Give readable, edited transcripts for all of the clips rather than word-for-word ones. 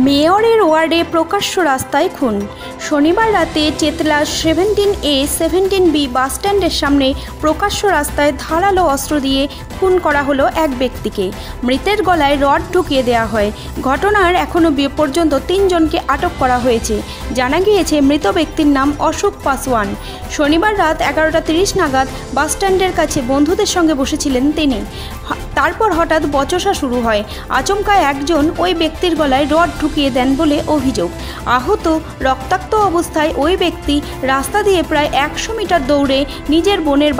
মেয়রের ওয়ার্ডে প্রকাশ্য রাস্তায় খুন। শনিবার রাতে চেতলা 17A 17B বাসস্ট্যান্ডের সামনে প্রকাশ্য রাস্তায় ধারালো অস্ত্র দিয়ে খুন করা হলো এক ব্যক্তিকে। মৃতের গলায় রড ঢুকিয়ে দেওয়া হয়। ঘটনার এখনও পর্যন্ত 3 জনকে আটক করা হয়েছে। জানা গিয়েছে মৃত ব্যক্তির নাম অশোক পাসওয়ান। শনিবার রাত 11:30 নাগাদ বাসস্ট্যান্ডের কাছে বন্ধুদের সঙ্গে বসেছিলেন তিনি। তারপর হঠাৎ বচসা শুরু হয়। আচমকা একজন ওই ব্যক্তির গলায় রড ঢুকিয়ে দেন বলে অভিযোগ। আহত রক্তাক্ত অবস্থায় ওই ব্যক্তি রাস্তা দিয়ে প্রায় 100 মিটার দৌড়ে নিজের বোনের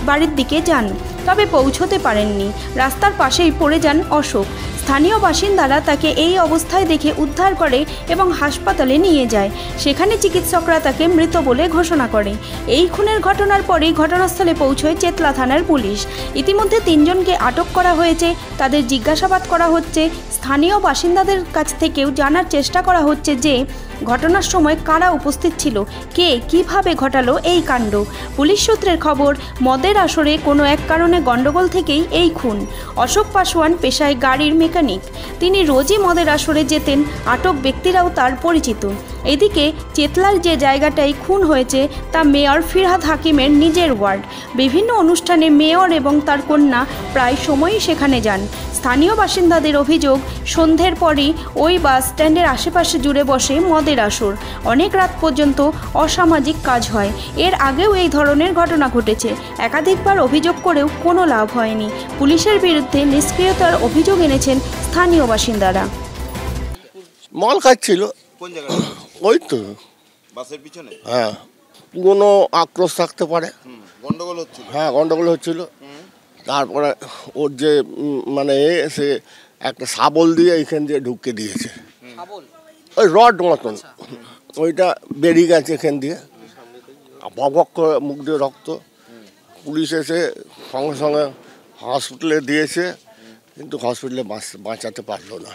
বাড়ির দিকে যান, তবে পৌঁছতে পারেননি। রাস্তার পাশেই পড়ে যান অশোক। স্থানীয় বাসিন্দারা তাকে এই অবস্থায় দেখে উদ্ধার করে এবং হাসপাতালে নিয়ে যায়। সেখানে চিকিৎসকরা তাকে মৃত বলে ঘোষণা করে। এই খুনের ঘটনার পরেই ঘটনাস্থলে পৌঁছয় চেতলা থানার পুলিশ। ইতিমধ্যে 3 জনকে আটক করা হয়েছে। তাদের জিজ্ঞাসাবাদ করা হচ্ছে। স্থানীয় বাসিন্দাদের কাছ থেকেও জানার চেষ্টা করা হচ্ছে যে ঘটনার সময় কারা উপস্থিত ছিল, কে কিভাবে ঘটালো এই কাণ্ড। পুলিশ সূত্রের খবর, মদের আসরে কোনো এক কারণে গণ্ডগোল থেকেই এই খুন। অশোক পাসওয়ান পেশায় গাড়ির মেকানিক। তিনি রোজই মদের আসরে যেতেন। আটক ব্যক্তিরাও তার পরিচিত। এদিকে চেতলার যে জায়গাটায় খুন হয়েছে তা মেয়র ফিরহাদ হাকিমের নিজের ওয়ার্ড। বিভিন্ন অনুষ্ঠানে মেয়র এবং তার কন্যা প্রায় সময়ই সেখানে যান। স্থানীয় বাসিন্দাদের অভিযোগ, সন্ধ্যের পরই ওই বাস স্ট্যান্ডের আশেপাশে জুড়ে বসে মদের আসর। অনেক রাত পর্যন্ত অসামাজিক কাজ হয়। এর আগেও এই ধরনের ঘটনা ঘটেছে। একাধিকবার অভিযোগ করেও কোনো লাভ হয়নি। পুলিশের বিরুদ্ধে নিষ্ক্রিয়তার অভিযোগ এনেছেন স্থানীয় বাসিন্দারা। মল খাচ্ছিল। কোন জায়গায়? ওই তো বাসের পিছনে? হ্যাঁ, পুরনো আক্রোশ থাকতে পারে। গন্ডগোল হচ্ছিল? হ্যাঁ, গন্ডগোল হচ্ছিল। তারপরে ওর যে সে একটা শাবল দিয়ে এইখান দিয়ে ঢুকে দিয়েছে, ওই রড মতন। ওইটা বেরিয়ে গেছে এখান দিয়ে, বক করে মুখ দিয়ে রক্ত। পুলিশ এসে সঙ্গে সঙ্গে হসপিটালে দিয়েছে, কিন্তু হসপিটালে বাঁচাতে পারলো না।